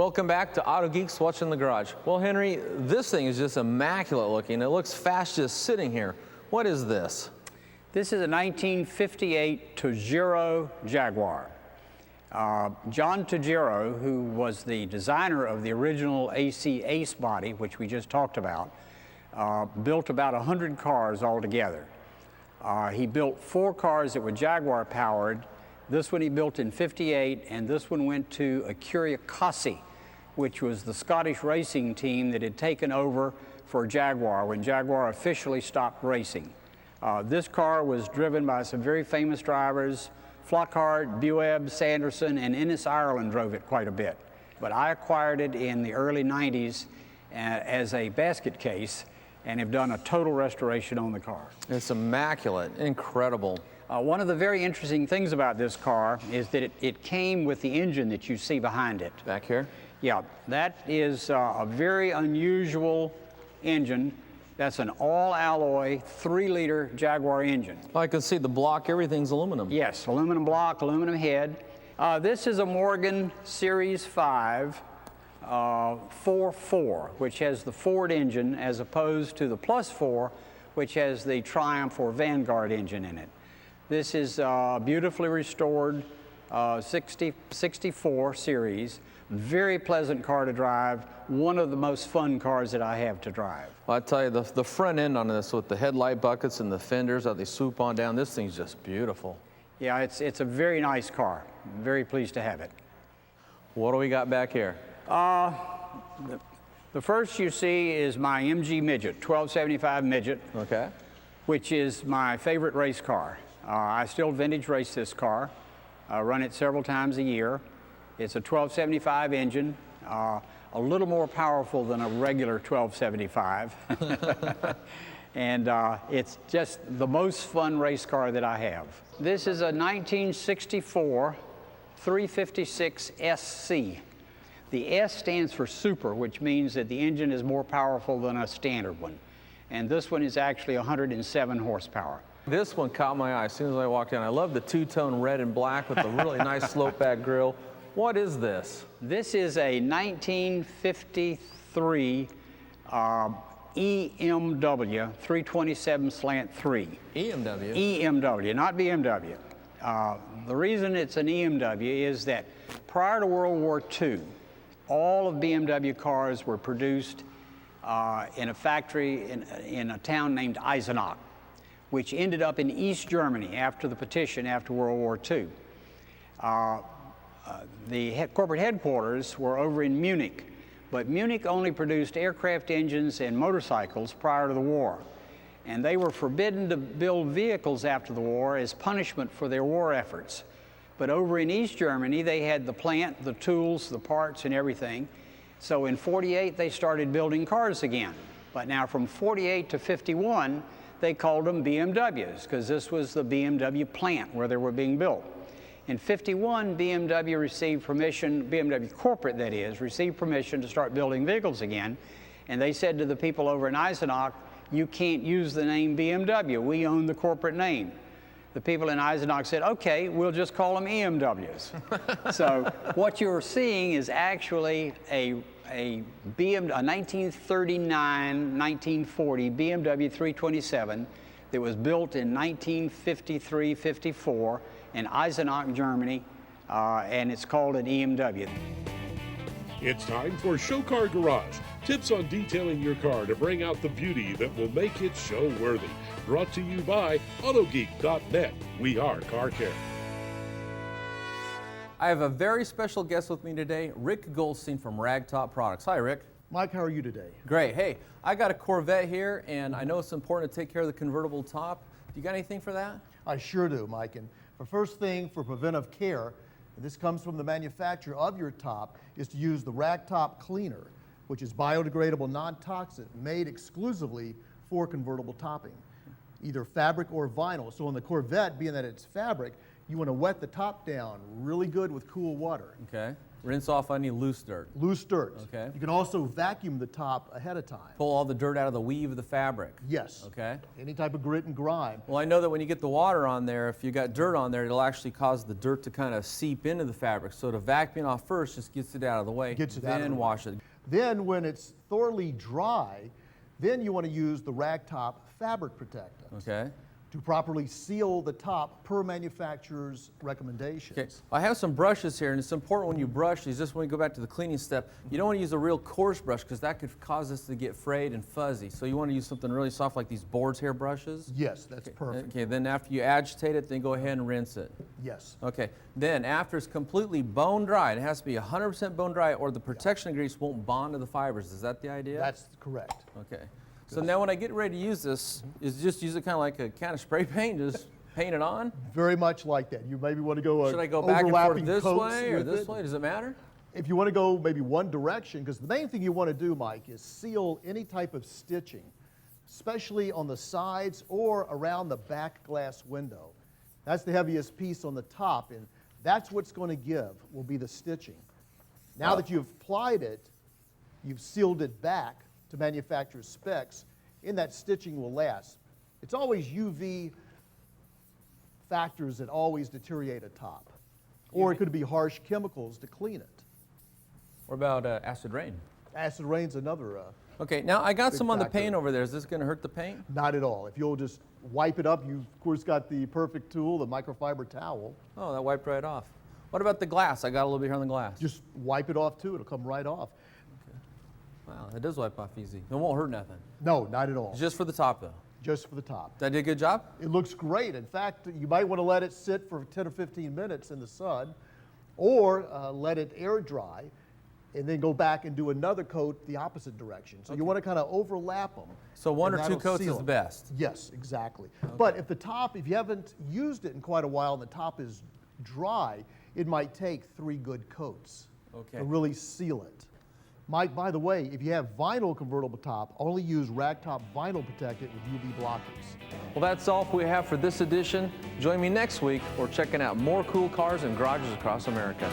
Welcome back to Auto Geeks Watching the Garage. Well, Henry, this thing is just immaculate looking. It looks fast just sitting here. What is this? This is a 1958 Tajiro Jaguar. John Tajiro, who was the designer of the original AC Ace body, which we just talked about, built about 100 cars altogether. He built 4 cars that were Jaguar powered. This one he built in '58, and this one went to Ecurie Cossie, which was the Scottish racing team that had taken over for Jaguar when Jaguar officially stopped racing. This car was driven by some very famous drivers. Flockhart, Bueb, Sanderson, and Ennis Ireland drove it quite a bit. But I acquired it in the early '90s as a basket case and have done a total restoration on the car. It's immaculate, incredible. One of the very interesting things about this car is that it came with the engine that you see behind it. Back here? Yeah, that is a very unusual engine. That's an all-alloy 3-liter Jaguar engine. Well, I can see the block, everything's aluminum. Yes, aluminum block, aluminum head. This is a Morgan Series 5 4.4, which has the Ford engine as opposed to the Plus 4, which has the Triumph or Vanguard engine in it. This is beautifully restored 64 series. Very pleasant car to drive. One of the most fun cars that I have to drive. Well, I tell you, the front end on this with the headlight buckets and the fenders that they swoop on down, this thing's just beautiful. Yeah, it's a very nice car. I'm very pleased to have it. What do we got back here? The first you see is my MG Midget, 1275 Midget. Okay. Which is my favorite race car. I still vintage race this car. I run it several times a year. It's a 1275 engine, a little more powerful than a regular 1275. And it's just the most fun race car that I have. This is a 1964 356 SC. The S stands for super, which means that the engine is more powerful than a standard one. And this one is actually 107 horsepower. This one caught my eye as soon as I walked in. I love the two-tone red and black with the really nice slope-back grille. What is this? This is a 1953 EMW 327 slant 3. EMW? EMW, not BMW. The reason it's an EMW is that prior to World War II, all of BMW cars were produced in a factory in a town named Eisenach, which ended up in East Germany after the partition after World War II. The corporate headquarters were over in Munich, but Munich only produced aircraft engines and motorcycles prior to the war. And they were forbidden to build vehicles after the war as punishment for their war efforts. But over in East Germany, they had the plant, the tools, the parts, and everything. So in '48, they started building cars again. But now from '48 to '51, they called them BMWs, because this was the BMW plant where they were being built. In '51, BMW received permission, BMW corporate that is, received permission to start building vehicles again. And they said to the people over in Eisenach, you can't use the name BMW, we own the corporate name. The people in Eisenach said, okay, we'll just call them EMWs. So what you're seeing is actually a 1939-1940 BMW 327 that was built in 1953-54 in Eisenach, Germany, and it's called an EMW. It's time for Show Car Garage. Tips on detailing your car to bring out the beauty that will make it show-worthy. Brought to you by AutoGeek.net. We are Car Care. I have a very special guest with me today, Rick Goldstein from Ragtop Products. Hi, Rick. Mike, how are you today? Great. Hey, I got a Corvette here, and I know it's important to take care of the convertible top. Do you got anything for that? I sure do, Mike. And the first thing for preventive care, and this comes from the manufacturer of your top, is to use the Ragtop Cleaner, which is biodegradable, non-toxic, made exclusively for convertible topping, either fabric or vinyl. So on the Corvette, being that it's fabric, you want to wet the top down really good with cool water. Okay. Rinse off any loose dirt. Loose dirt. Okay. You can also vacuum the top ahead of time. Pull all the dirt out of the weave of the fabric. Yes. Okay. Any type of grit and grime. Well, I know that when you get the water on there, if you got dirt on there, it'll actually cause the dirt to kind of seep into the fabric. So to vacuum it off first just gets it out of the way. Gets it out of the then way. wash it. Then when it's thoroughly dry, then you want to use the ragtop fabric protectant Okay. to properly seal the top per manufacturer's recommendations. Okay. I have some brushes here, and it's important when you brush these, just when you go back to the cleaning step, you don't want to use a real coarse brush because that could cause this to get frayed and fuzzy. So you want to use something really soft like these boar's hair brushes. Yes, that's perfect. Okay, then after you agitate it, then go ahead and rinse it. Yes. Okay, then after it's completely bone dry, it has to be 100% bone dry or the protection grease won't bond to the fibers. Is that the idea? That's correct. Okay. So now when I get ready to use this, is just use it kind of like a can of spray paint, just paint it on? Very much like that. You maybe want to go Should I go back and forth overlapping this coats way or with this it. way? Does it matter? If you want to go maybe one direction, because the main thing you want to do, Mike, is seal any type of stitching, especially on the sides or around the back glass window. That's the heaviest piece on the top, and that's what's going to give, will be the stitching. Now that you've applied it, you've sealed it back to manufacturer's specs, and that stitching will last. It's always UV factors that always deteriorate a top. Or it could be harsh chemicals to clean it. What about acid rain? Acid rain's another, Okay, now I got Big some on the factor. paint over there. Is this going to hurt the paint? not at all. If you'll just wipe it up, you've of course got the perfect tool, the microfiber towel. Oh, that wiped right off. What about the glass? I got a little bit here on the glass. Just wipe it off too, it'll come right off. Wow, it does wipe off easy. It won't hurt nothing. No, not at all. It's just for the top though. Just for the top. Did I do a good job? It looks great. In fact, you might want to let it sit for 10 or 15 minutes in the sun, or let it air dry, and then go back and do another coat the opposite direction. So you want to kind of overlap them. So one and or two that'll coats seal is the 'em. best. Yes, exactly. But if you haven't used it in quite a while and the top is dry, it might take 3 good coats Okay. to really seal it. Mike, by the way, if you have vinyl convertible top, only use ragtop vinyl protectant with UV blockers. Well, that's all we have for this edition. Join me next week. We're checking out more cool cars and garages across America.